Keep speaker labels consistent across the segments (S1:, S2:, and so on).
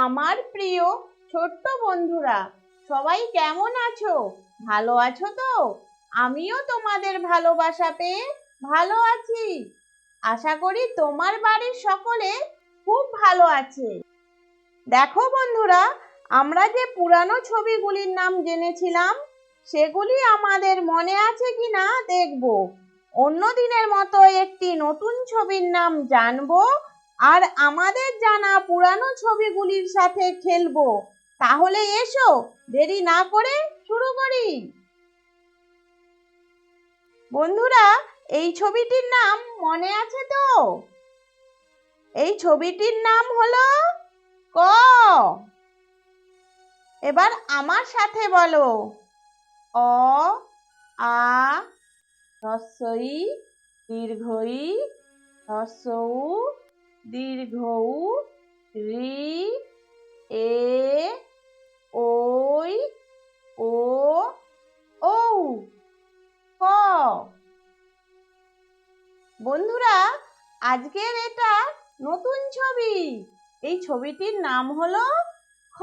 S1: আমার প্রিয় ছোট্ট বন্ধুরা, সবাই কেমন আছো? ভালো আছো তো? আমিও তোমাদের ভালোবাসা পেয়ে ভালো আছি। আশা করি তোমার বাড়ির সকলে খুব ভালো আছে। দেখো বন্ধুরা, আমরা যে পুরানো ছবিগুলির নাম জেনেছিলাম সেগুলি আমাদের মনে আছে কিনা দেখব। অন্য দিনের মতো একটি নতুন ছবির নাম জানবো আর আমাদের জানা পুরানো ছবিগুলির সাথে খেলবো। তাহলে এসো দেরি না করে শুরু করি। বন্ধুরা, এই ছবিটির নাম মনে আছে তো? এই ছবিটির নাম হলো ক। এবার আমার সাথে বলো, অ আ হ্রস্ব ই দীর্ঘ ই হ্রস্ব উ দীর্ঘ উ রি এ ওই ও ঔ ক। বন্ধুরা, আজকের এটা নতুন ছবি। এই ছবিটির নাম হলো খ।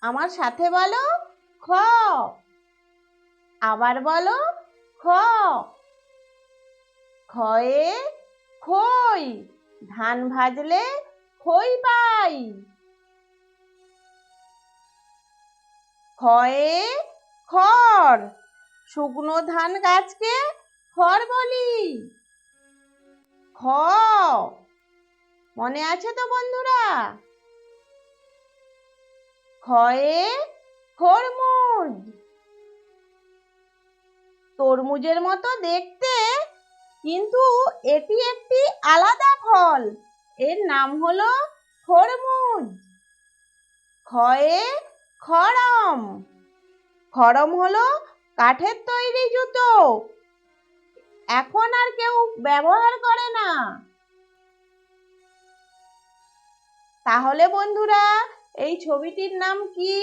S1: আমার সাথে বলো, খ। আবার বলো, খ। খয়ে খই, ধান ভাজলে খই পাই। খয়ে খড়, শুকনো ধান গাছকে খড় বলি। খ। মনে আছে তো বন্ধুরা? খয়ে খরমুজ, তরমুজের মতো দেখতে, কিন্তু এটি একটি আলাদা ফল। এর নাম হলো খরমুজ। খয়ে খড়ম, খড়ম হলো কাঠের তৈরি জুতো, এখন আর কেউ ব্যবহার করে না। তাহলে বন্ধুরা, এই ছবিটির নাম কি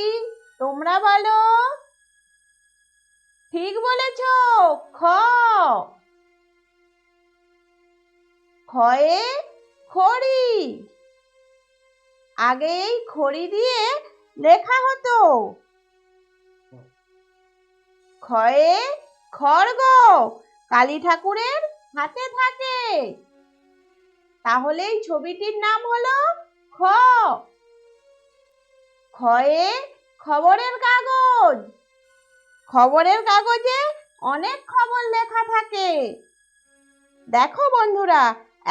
S1: তোমরা বলো? ঠিক বলেছ, খ। খয়ে খড়ি। আগে এই খড়ি দিয়ে লেখা হতো। খয়ে খড়গ, কালী ঠাকুরের হাতে থাকে। তাহলে এই ছবিটির নাম হলো খ। খয়ে খবরের কাগজ, খবরের কাগজে অনেক খবর লেখা থাকে। দেখো বন্ধুরা,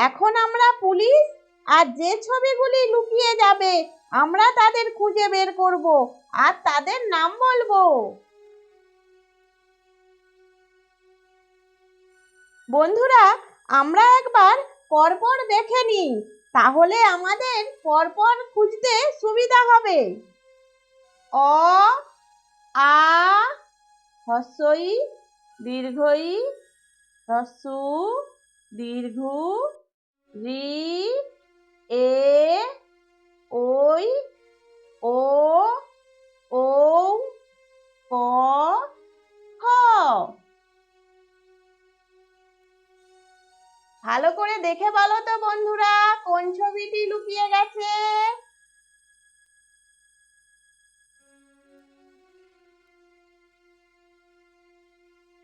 S1: এখন আমরা পুলিশ আর যে ছবিগুলি লুকিয়ে যাবে আমরা তাদের খুঁজে বের করব আর তাদের নাম বলবো। বন্ধুরা, আমরা একবার পরপর দেখে নিই, তাহলে আমাদের পরপর খুঁজতে সুবিধা হবে। অ আ হ্রস্ব ই দীর্ঘ ই হ্রস্ব উ দীর্ঘ উ রি এ ওই ও ঔ ক খ। ভালো করে দেখে বলো তো বন্ধুরা, কোন ছবিটি লুকিয়ে গেছে?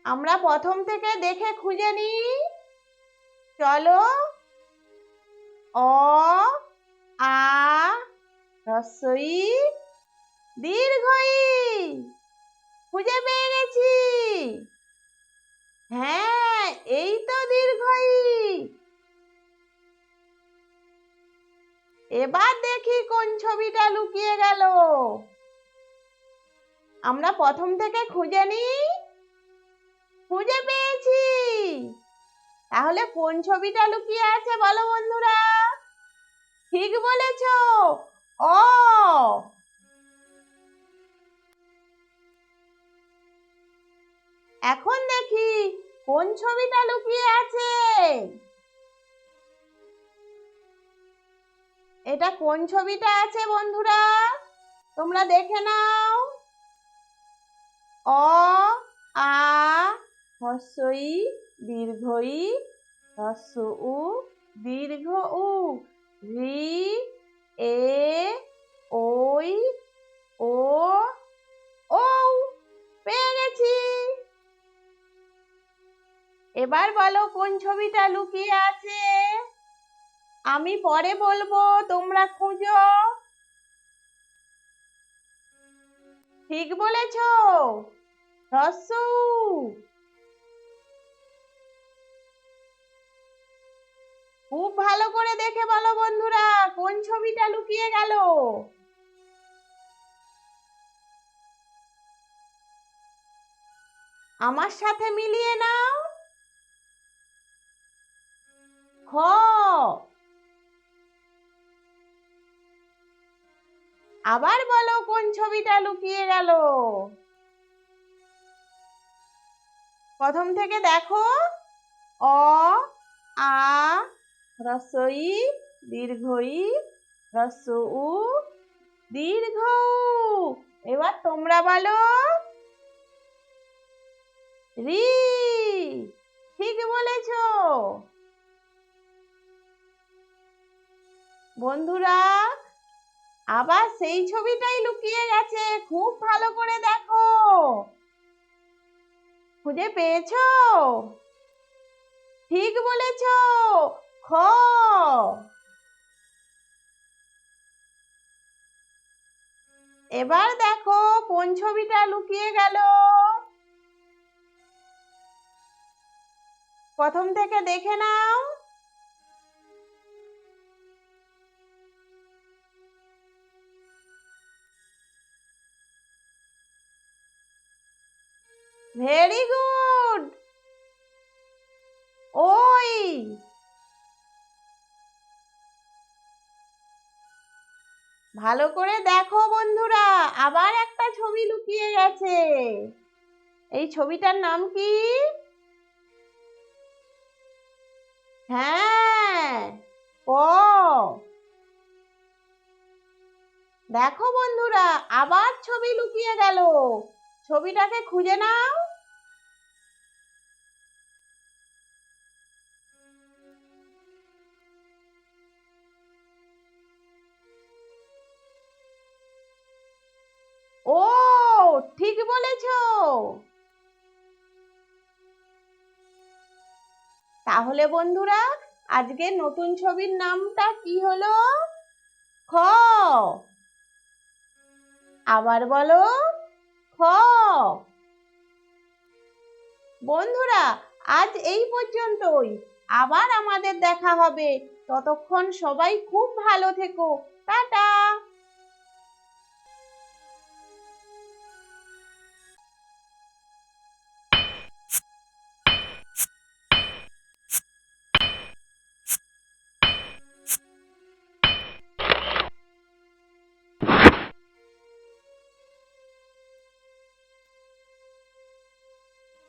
S1: আমরা প্রথম থেকে দেখে খুঁজে নিই। চলো। অ আ হ্রস্ব ই দীর্ঘ ই, খুঁজে পেয়ে গেছি। হ্যাঁ, এই তো দীর্ঘ ই। এবার দেখি কোন ছবিটা লুকিয়ে গেল। আমরা প্রথম থেকে খুঁজে নিই। খুঁজে পেয়েছি। তাহলে কোন ছবিটা লুকিয়ে আছে বলো বন্ধুরা? ঠিক বলেছ, অ। এখন দেখি কোন ছবিটা লুকিয়ে আছে। এটা কোন ছবিটা আছে বন্ধুরা? তোমরা দেখে নাও। অ আ হ্রস্ব ই দীর্ঘ ই হ্রস্ব উ দীর্ঘ উ রি এ ওই ও ঔ পেয়ে গেছি। এবার বলো কোন ছবিটা লুকিয়ে আছে? আমি পরে বলবো, তোমরা খুঁজো। ঠিক বলেছ, হ্রস্ব উ। খুব ভালো করে দেখে বলো বন্ধুরা, কোন ছবিটা লুকিয়ে গেল? আমার সাথে মিলিয়ে নাও। খ। আবার বলো কোন ছবিটা লুকিয়ে গেল? প্রথম থেকে দেখো। অ আ হ্রস্ব ই দীর্ঘ ই হ্রস্ব উ দীর্ঘ উ। এবার তোমরা বলো। রি। ঠিক বলেছ বন্ধুরা, আবার সেই ছবিটাই লুকিয়ে গেছে, খুব ভালো করে দেখো। খুঁজে পেয়েছো? ঠিক বলেছ, খ। এবার দেখো কোন ছবিটা লুকিয়ে গেল? প্রথম থেকে দেখে নাও। ভেরি গুড, ওই। ভালো করে দেখো বন্ধুরা, আবার একটা ছবি লুকিয়ে গেছে। এই ছবিটার নাম কি? হ্যাঁ, ক। দেখো বন্ধুরা, আবার ছবি লুকিয়ে গেল, ছবিটাকে খুঁজে নাও। ও, ঠিক বলেছ। তাহলে বন্ধুরা, আজকে নতুন ছবির নামটা কি হলো? খ। আবার বলো, খ। বন্ধুরা, আজ এই পর্যন্তই। আবার আমাদের দেখা হবে। ততক্ষণ সবাই খুব ভালো থেকো। টাটা।